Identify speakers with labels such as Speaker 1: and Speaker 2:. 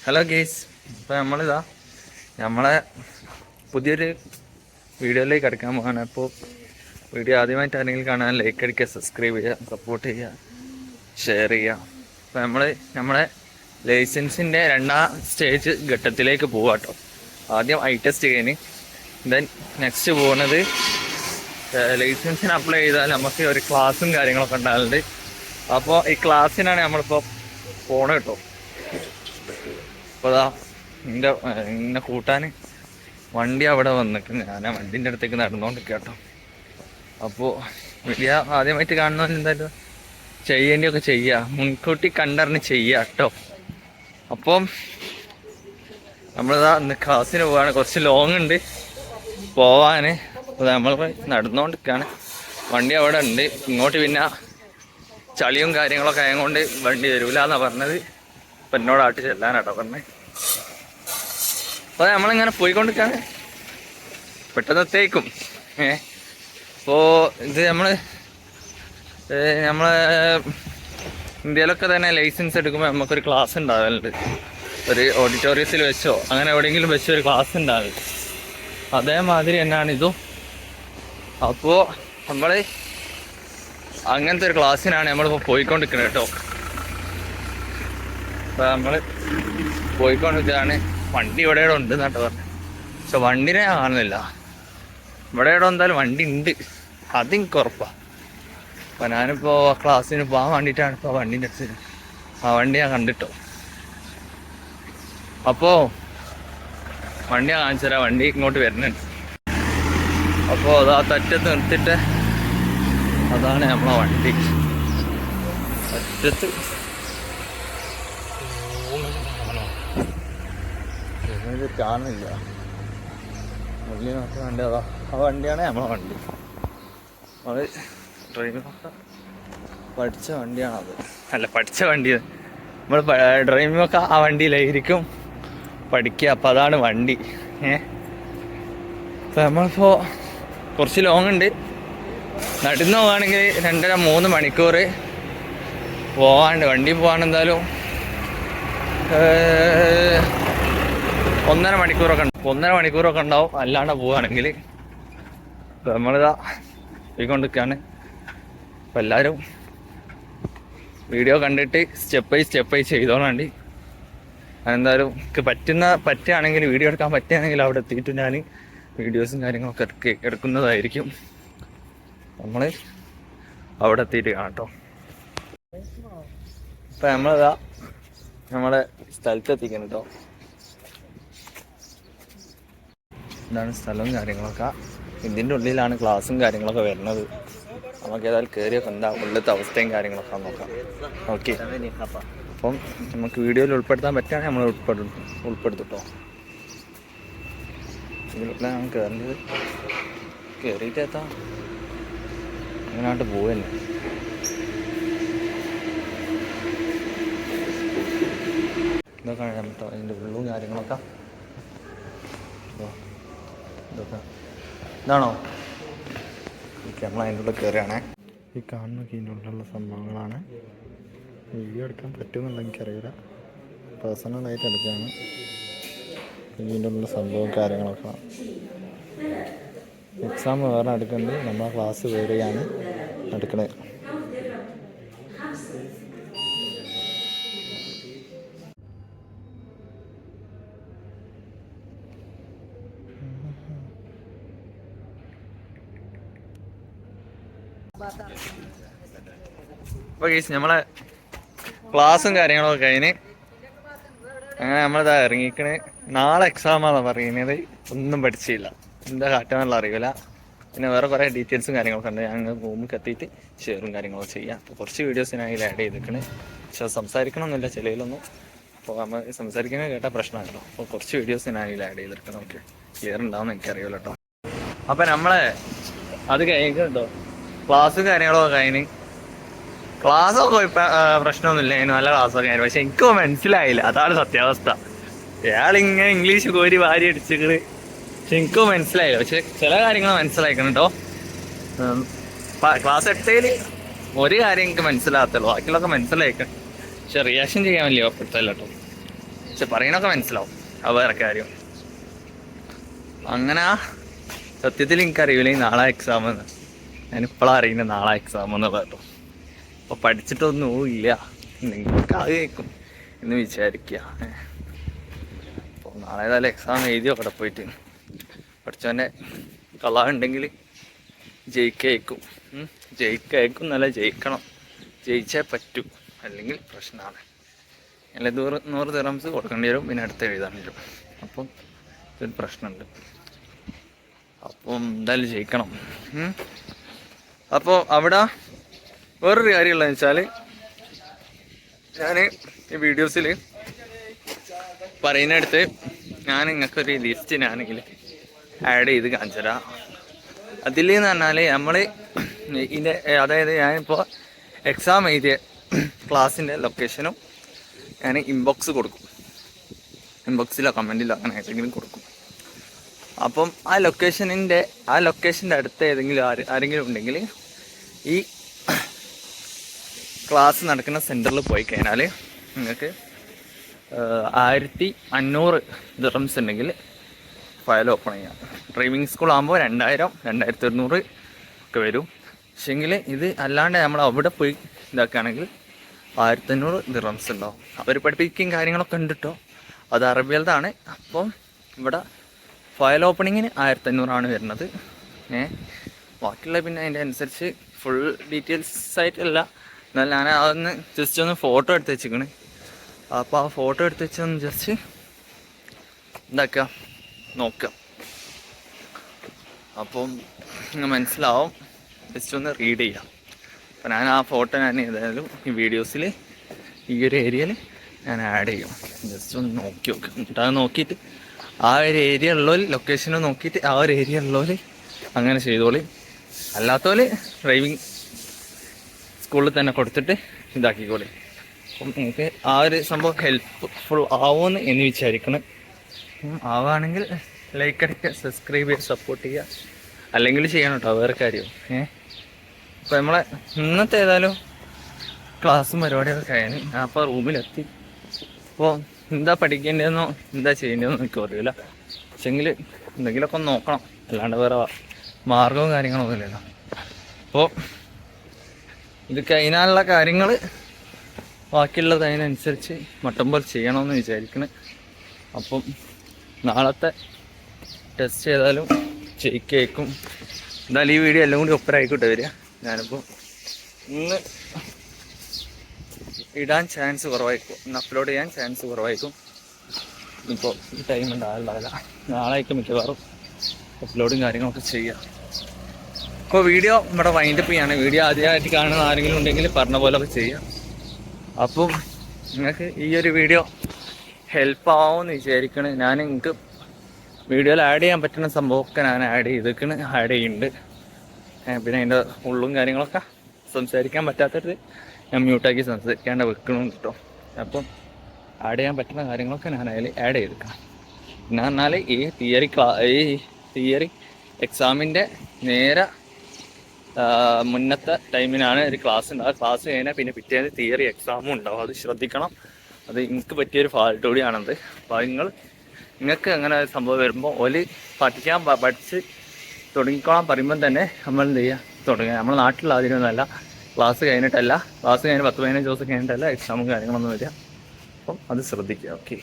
Speaker 1: Hello guys, ഇപ്പോൾ നമ്മളെ പുതിയൊരു വീഡിയോയിലേക്ക് കിടക്കാൻ പോകാണ്. അപ്പോൾ വീഡിയോ ആദ്യമായിട്ട് ആരെങ്കിലും കാണാൻ ലൈക്ക് അടിക്കുക, സബ്സ്ക്രൈബ് ചെയ്യുക, സപ്പോർട്ട് ചെയ്യുക, ഷെയർ ചെയ്യുക. അപ്പോൾ നമ്മളെ ലൈസൻസിൻ്റെ രണ്ടാം സ്റ്റേജ് ഘട്ടത്തിലേക്ക് പോകാം കേട്ടോ. ആദ്യം ഐ ടെസ്റ്റ് കഴിഞ്ഞ് ദെൻ നെക്സ്റ്റ് പോകുന്നത് ലൈസൻസിന് അപ്ലൈ ചെയ്താൽ നമുക്ക് ഒരു ക്ലാസ്സും കാര്യങ്ങളൊക്കെ ഉണ്ടാകുന്നുണ്ട്. അപ്പോൾ ഈ ക്ലാസ്സിനാണ് നമ്മളിപ്പോൾ പോണത് കേട്ടോ. അപ്പോൾ എന്നെ കൂട്ടാൻ വണ്ടി അവിടെ വന്നിട്ട് ഞാൻ ആ വണ്ടീൻ്റെ അടുത്തേക്ക് നടന്നുകൊണ്ടിരിക്കുക കേട്ടോ. അപ്പോൾ വീഡിയോ ആദ്യമായിട്ട് കാണുന്നവർ എന്തായാലും ചെയ്യേണ്ടിയൊക്കെ ചെയ്യുക, മുൻകൂട്ടി കണ്ടറിഞ്ഞ് ചെയ്യുക കേട്ടോ. അപ്പം നമ്മളിതാ ഇന്ന് ക്ലാസ്സിന് പോവാണ്. കുറച്ച് ലോങ് ഉണ്ട് പോവാൻ. അപ്പോൾ നമ്മൾ നടന്നുകൊണ്ടിരിക്കുകയാണ്. വണ്ടി അവിടെ ഉണ്ട്. ഇങ്ങോട്ട് പിന്നെ ചളിയും കാര്യങ്ങളൊക്കെ ആയതുകൊണ്ട് വണ്ടി വരില്ല എന്നാണ് പറഞ്ഞത്. അപ്പം എന്നോടാട്ട് ചെല്ലാനാട്ടോ പറഞ്ഞത്. അപ്പോൾ നമ്മളിങ്ങനെ പോയിക്കൊണ്ടിരിക്കുകയാണ്. പെട്ടെന്ന് എത്തേക്കും. അപ്പോൾ ഇത് നമ്മളെ ഇന്ത്യയിലൊക്കെ തന്നെ ലൈസൻസ് എടുക്കുമ്പോൾ നമുക്കൊരു ക്ലാസ് ഉണ്ടാവലുണ്ട്. ഒരു ഓഡിറ്റോറിയത്തിൽ വെച്ചോ അങ്ങനെ എവിടെയെങ്കിലും വെച്ചോ ഒരു ക്ലാസ് ഉണ്ടാവില്ല. അതേമാതിരി തന്നെയാണ് ഇതും. അപ്പോൾ നമ്മൾ അങ്ങനത്തെ ഒരു ക്ലാസ്സിനാണ് നമ്മളിപ്പോൾ പോയിക്കൊണ്ടിരിക്കുന്നത് കേട്ടോ. അപ്പോൾ നമ്മൾ പോയിക്കൊണ്ടിരിക്കുകയാണ്. വണ്ടി ഇവിടെ ഉണ്ട് എന്നാട്ടോ പറഞ്ഞത്. പക്ഷെ വണ്ടിനെ കാണുന്നില്ല. ഇവിടെ എന്തായാലും വണ്ടി ഉണ്ട്, അതെനിക്ക് ഉറപ്പാണ്. അപ്പോൾ ഞാനിപ്പോൾ ക്ലാസ്സിന് പോകാൻ വേണ്ടിയിട്ടാണ് ഇപ്പോൾ വണ്ടീൻ്റെ അടുത്ത് ആ വണ്ടി ഞാൻ കണ്ടിട്ടോ. അപ്പോൾ വണ്ടി ഞാൻ കാണിച്ചു തരാം. വണ്ടി ഇങ്ങോട്ട് വരുന്നുണ്ട്. അപ്പോൾ അത് ആ തറ്റത്ത് നിർത്തിയിട്ട് അതാണ് നമ്മളെ വണ്ടി. അറ്റത്ത് കാണുന്നില്ല. വണ്ടി നോക്കാൻ വണ്ടി അതാ, ആ വണ്ടിയാണ് നമ്മളെ വണ്ടി. അത് ഡ്രൈവിങ്ങൊക്കെ പഠിച്ച വണ്ടിയാണത്. അല്ല, പഠിച്ച വണ്ടി നമ്മൾ ഡ്രൈവിങ്ങൊക്കെ ആ വണ്ടിയിലായിരിക്കും പഠിക്കുക. അപ്പോൾ അതാണ് വണ്ടി. അപ്പോൾ നമ്മളിപ്പോൾ കുറച്ച് ലോങ് ഉണ്ട്. നടന്നു പോവുകയാണെങ്കിൽ 2.5-3 മണിക്കൂർ പോകാണ്ട്. വണ്ടി പോകാൻ എന്തായാലും 1.5 മണിക്കൂറൊക്കെ ഉണ്ടാവും അല്ലാണ്ട് പോവുകയാണെങ്കിൽ. നമ്മളിതാ പോയിക്കൊണ്ടിരിക്കുകയാണ്. അപ്പോൾ എല്ലാവരും വീഡിയോ കണ്ടിട്ട് സ്റ്റെപ്പ് ബൈ ചെയ്തോളാണ്ട്. അതെന്തായാലും എനിക്ക് പറ്റുകയാണെങ്കിൽ വീഡിയോ എടുക്കാൻ പറ്റുകയാണെങ്കിൽ അവിടെ എത്തിയിട്ട് ഞാൻ വീഡിയോസും കാര്യങ്ങളൊക്കെ എടുക്കുന്നതായിരിക്കും. നമ്മൾ അവിടെ എത്തിയിട്ട് കാണാം കേട്ടോ. ഇപ്പം നമ്മളിതാ നമ്മളെ സ്ഥലത്ത് എത്തിക്കണം കേട്ടോ. ഇതാണ് സ്ഥലവും കാര്യങ്ങളൊക്കെ. ഇതിൻ്റെ ഉള്ളിലാണ് ക്ലാസ്സും കാര്യങ്ങളൊക്കെ വരുന്നത്. നമുക്ക് ഏതായാലും കയറിയൊക്കെ എന്താ ഉള്ളിലത്തെ അവസ്ഥയും കാര്യങ്ങളൊക്കെ നോക്കാം. ഓക്കെ, അപ്പം നമുക്ക് വീഡിയോയിൽ ഉൾപ്പെടുത്താൻ പറ്റുകയാണെങ്കിൽ നമ്മൾ ഉൾപ്പെടുത്തിട്ടോ. ഇതിലാണ് കയറേണ്ടത്. കയറിയിട്ട് എത്താം, അങ്ങനായിട്ട് പോവന്നെ. ഇതൊക്കെ കേട്ടോ അതിൻ്റെ ഉള്ളും കാര്യങ്ങളൊക്കെ. ഇതൊക്കെ ഇതാണോ? ഓക്കെ, നമ്മൾ അതിൻ്റെ ഉള്ളിൽ കയറുകയാണേ. ഈ കാണുന്നൊക്കെ ഇതിൻ്റെ ഉള്ളിലുള്ള സംഭവങ്ങളാണ്. വീഡിയോ എടുക്കാൻ പറ്റുമെന്നുള്ള എനിക്കറിയില്ല. പേഴ്സണലായിട്ട് എടുക്കുകയാണ്. ഇതിൻ്റെ ഉള്ളിലുള്ള സംഭവം കാര്യങ്ങളൊക്കെ. എക്സാം വേറെ എടുക്കുന്നത്, നമ്മളെ ക്ലാസ് വേറെയാണ് എടുക്കണത്. അപ്പോൾ ഗയ്സ്, നമ്മളെ ക്ലാസ്സും കാര്യങ്ങളൊക്കെ കഴിഞ്ഞ് അങ്ങനെ നമ്മളിതാ ഇറങ്ങിക്കണേ. നാളെ എക്സാമാണെന്ന് പറയുന്നത്. ഒന്നും പഠിച്ചില്ല, എന്താ കാറ്റാന്നുള്ള അറിയില്ല. പിന്നെ വേറെ കുറേ ഡീറ്റെയിൽസും കാര്യങ്ങളൊക്കെ ഉണ്ട്. ഞങ്ങൾ റൂമിൽ എത്തിയിട്ട് ഷെയറും കാര്യങ്ങളൊക്കെ ചെയ്യാം. അപ്പോൾ കുറച്ച് വീഡിയോസിനായി ആഡ് ചെയ്തിരിക്കണേ. പക്ഷെ സംസാരിക്കണമെന്നില്ല ചിലയിലൊന്നും. അപ്പോൾ നമ്മൾ സംസാരിക്കുന്നത് കേട്ടാൽ പ്രശ്നമാണല്ലോ. അപ്പോൾ കുറച്ച് വീഡിയോസിനായി ആഡ് ചെയ്തിരിക്കണം. ഓക്കെ, ക്ലിയർ ഉണ്ടാവുമെന്ന് എനിക്കറിയില്ല കേട്ടോ. അപ്പം നമ്മളെ അത് കഴിഞ്ഞിട്ടോ ക്ലാസ്സും കാര്യങ്ങളൊക്കെ കഴിഞ്ഞ്. ക്ലാസ്സൊക്കെ ഇപ്പം പ്രശ്നമൊന്നുമില്ല, അതിന് നല്ല ക്ലാസ്സൊക്കെ ആയിരുന്നു. പക്ഷെ എനിക്ക് മനസ്സിലായില്ല, അതാണ് സത്യാവസ്ഥ. ഇയാളിങ്ങനെ ഇംഗ്ലീഷ് കോരി വാരി അടിച്ചിട്ട്. പക്ഷെ എനിക്ക് മനസ്സിലായില്ല. പക്ഷെ ചില കാര്യങ്ങൾ മനസ്സിലാക്കണം കേട്ടോ. ക്ലാസ് 8 ഒരു കാര്യം എനിക്ക് മനസ്സിലാകത്തുള്ളൂ, ബാക്കിയുള്ളതൊക്കെ മനസ്സിലാക്കണം. പക്ഷെ റിയാക്ഷൻ ചെയ്യാൻ വലിയ കുഴപ്പമില്ല കേട്ടോ. പക്ഷെ പറയണൊക്കെ മനസ്സിലാവും. അത് വേറെ കാര്യം. അങ്ങനെ സത്യത്തിൽ എനിക്കറിയില്ല ഈ നാളെ എക്സാം എന്ന്. ഞാനിപ്പോഴാണ് അറിയുന്നത് നാളെ എക്സാം എന്ന് പറഞ്ഞു. അപ്പോൾ പഠിച്ചിട്ടൊന്നും ഇല്ല, നിങ്ങൾക്ക് അത് കേൾക്കും എന്ന് വിചാരിക്കുക. അപ്പോൾ നാളെ ഏതായാലും എക്സാം എഴുതിയോ അവിടെ പോയിട്ട് പഠിച്ചവൻ്റെ കള ഉണ്ടെങ്കിൽ ജയിക്കേക്കും. എന്നല്ല, ജയിക്കണം. ജയിച്ചേ പറ്റൂ, അല്ലെങ്കിൽ പ്രശ്നമാണ്. അല്ലെ 100 ദിർഹംസ് കൊടുക്കേണ്ടി വരും, പിന്നെ അടുത്ത് എഴുതാൻ വരും. അപ്പം ഇതൊരു പ്രശ്നമുണ്ട്. അപ്പം എന്തായാലും ജയിക്കണം. അപ്പോൾ അവിടെ വേറൊരു കാര്യമുള്ളതെന്ന് വെച്ചാൽ, ഞാൻ ഈ വീഡിയോസിൽ പറയുന്നിടത്ത് ഞാൻ നിങ്ങൾക്കൊരു ലിസ്റ്റ് ഞാനെങ്കിൽ ആഡ് ചെയ്ത് കാണിച്ചുതരാം. അതിൽ എന്ന് പറഞ്ഞാൽ നമ്മൾ ഇതിൻ്റെ, അതായത് ഞാനിപ്പോൾ എക്സാം എഴുതിയ ക്ലാസ്സിൻ്റെ ലൊക്കേഷനും ഞാൻ ഇൻബോക്സ് കൊടുക്കും. ഇൻബോക്സിലോ കമൻറ്റിലോ അങ്ങനെ ഏതെങ്കിലും കൊടുക്കും. അപ്പം ആ ലൊക്കേഷൻ്റെ അടുത്ത് ഏതെങ്കിലും ആരെങ്കിലും ഉണ്ടെങ്കിൽ ഈ ക്ലാസ് നടക്കുന്ന സെൻറ്ററിൽ പോയി കഴിഞ്ഞാൽ നിങ്ങൾക്ക് 1500 ദിർഹംസ് ഉണ്ടെങ്കിൽ ഫയൽ ഓപ്പൺ ചെയ്യാം. ഡ്രൈവിംഗ് സ്കൂൾ ആകുമ്പോൾ 2000, 2100 ഒക്കെ വരും. പക്ഷേങ്കിൽ ഇത് അല്ലാണ്ട് നമ്മൾ അവിടെ പോയി ഇതാക്കുകയാണെങ്കിൽ 1500 ദിർഹംസ് ഉണ്ടാവും. അവർ പഠിപ്പിക്കുകയും കാര്യങ്ങളൊക്കെ ഉണ്ട് കേട്ടോ. അത് അറബിയിലതാണ്. അപ്പം ഇവിടെ ഫയൽ ഓപ്പണിങ്ങിന് 1500 വരുന്നത്. ബാക്കിയുള്ള പിന്നെ അതിൻ്റെ അനുസരിച്ച് ഫുൾ ഡീറ്റെയിൽസ് ആയിട്ടല്ല, എന്നാൽ ഞാൻ അതൊന്ന് ജസ്റ്റ് ഒന്ന് ഫോട്ടോ എടുത്ത് വെച്ചിരിക്കണ്. അപ്പോൾ ആ ഫോട്ടോ എടുത്ത് വെച്ചൊന്ന് ജസ്റ്റ് എന്താക്കുക നോക്കുക. അപ്പം മനസ്സിലാവും, ജസ്റ്റ് ഒന്ന് റീഡ് ചെയ്യാം. അപ്പം ഞാൻ ആ ഫോട്ടോ ഞാൻ ഏതായാലും ഈ വീഡിയോസിൽ ഈ ഒരു ഏരിയയിൽ ഞാൻ ആഡ് ചെയ്യും. ജസ്റ്റ് ഒന്ന് നോക്കി നോക്കുക. എന്നിട്ട് അത് നോക്കിയിട്ട് ആ ഒരു ഏരിയ ഉള്ളവർ ലൊക്കേഷന് നോക്കിയിട്ട് ആ ഒരു ഏരിയ ഉള്ളവർ അങ്ങനെ ചെയ്തോളി. അല്ലാത്തവർ ഡ്രൈവിംഗ് സ്കൂളിൽ തന്നെ കൊടുത്തിട്ട് ഇതാക്കിക്കോളി. അപ്പം നിങ്ങൾക്ക് ആ ഒരു സംഭവം ഹെൽപ്ഫുൾ ആവുമെന്ന് എന്ന് വിചാരിക്കണം. ആവുകയാണെങ്കിൽ ലൈക്ക് അടിക്കുക, സബ്സ്ക്രൈബ് ചെയ്യുക, സപ്പോർട്ട് ചെയ്യുക. അല്ലെങ്കിൽ ചെയ്യണം കേട്ടോ, വേറെ കാര്യം. അപ്പോൾ നമ്മളെ ഇന്നത്തെ ഏതായാലും ക്ലാസ്സും പരിപാടിയൊക്കെ കഴിഞ്ഞ് ഞാൻ അപ്പോൾ റൂമിലെത്തി. അപ്പോൾ എന്താ പഠിക്കേണ്ടതെന്നോ എന്താ ചെയ്യേണ്ടതെന്നോ എനിക്ക് അറിയില്ല. പക്ഷെങ്കിൽ എന്തെങ്കിലുമൊക്കെ ഒന്ന് നോക്കണം, അല്ലാണ്ട് വേറെ മാർഗവും കാര്യങ്ങളൊന്നും ഇല്ലല്ലോ. അപ്പോൾ ഇത് കഴിഞ്ഞാലുള്ള കാര്യങ്ങൾ ബാക്കിയുള്ളത് അതിനനുസരിച്ച് മട്ടമ്പോൾ ചെയ്യണമെന്ന് വിചാരിക്കണം. അപ്പം നാളത്തെ ടെസ്റ്റ് ചെയ്താലും ജയിക്കേക്കും. എന്തായാലും ഈ വീഡിയോ എല്ലാം കൂടി ഒപ്പരായിക്കോട്ടെ വരിക. ഞാനിപ്പോൾ ഇന്ന് ഇടാൻ ചാൻസ് കുറവായിരിക്കും, ഇന്ന് അപ്ലോഡ് ചെയ്യാൻ ചാൻസ് കുറവായിരിക്കും. ഇപ്പോൾ ഈ ടൈം ഉണ്ടാവില്ല, നാളേക്ക് മിക്കവാറും അപ്ലോഡും കാര്യങ്ങളൊക്കെ ചെയ്യാം. അപ്പോൾ വീഡിയോ നമ്മുടെ വൈൻഡപ്പ് ചെയ്യാണ്. വീഡിയോ ആദ്യമായിട്ട് കാണുന്ന ആരെങ്കിലും ഉണ്ടെങ്കിൽ പറഞ്ഞ പോലെയൊക്കെ ചെയ്യാം. അപ്പം നിങ്ങൾക്ക് ഈ ഒരു വീഡിയോ ഹെൽപ്പ് ആവുമെന്ന് വിചാരിക്കണം. ഞാൻ നിങ്ങൾക്ക് വീഡിയോയിൽ ആഡ് ചെയ്യാൻ പറ്റുന്ന സംഭവമൊക്കെ ഞാൻ ആഡ് ചെയ്യുന്നുണ്ട്. പിന്നെ അതിൻ്റെ ഉള്ളും കാര്യങ്ങളൊക്കെ സംസാരിക്കാൻ പറ്റാത്തത് ഞാൻ മ്യൂട്ടാക്കി സംസാരിക്കാണ്ട് വെക്കണമെന്ന് കേട്ടോ. അപ്പം ആഡ് ചെയ്യാൻ പറ്റുന്ന കാര്യങ്ങളൊക്കെ ഞാൻ അതിൽ ആഡ് ചെയ്തിരിക്കണം. പിന്നെ പറഞ്ഞാൽ ഈ തിയറി എക്സാമിൻ്റെ നേരെ മുന്നത്തെ ടൈമിനാണ് ഒരു ക്ലാസ് ഉണ്ടാവുക. ക്ലാസ് കഴിഞ്ഞാൽ പിന്നെ പിറ്റേന്ന് തിയറി എക്സാമും ഉണ്ടാവും. അത് ശ്രദ്ധിക്കണം. അത് എനിക്ക് പറ്റിയൊരു ഫാൾട്ട് കൂടിയാണത്. അപ്പോൾ നിങ്ങൾക്ക് അങ്ങനെ സംഭവം വരുമ്പോൾ പഠിച്ച് തുടങ്ങിക്കോളാൻ പറയുമ്പം തന്നെ നമ്മൾ എന്ത് ചെയ്യുക തുടങ്ങുക. നമ്മുടെ നാട്ടിലുള്ള അതിനൊന്നുമല്ല, ക്ലാസ് കഴിഞ്ഞിട്ടല്ല, ക്ലാസ് കഴിഞ്ഞ് 10-15 ദിവസം കഴിഞ്ഞിട്ടല്ല എക്സാമും കാര്യങ്ങളൊന്നും വരിക. അപ്പം അത് ശ്രദ്ധിക്കുക. ഓക്കെ.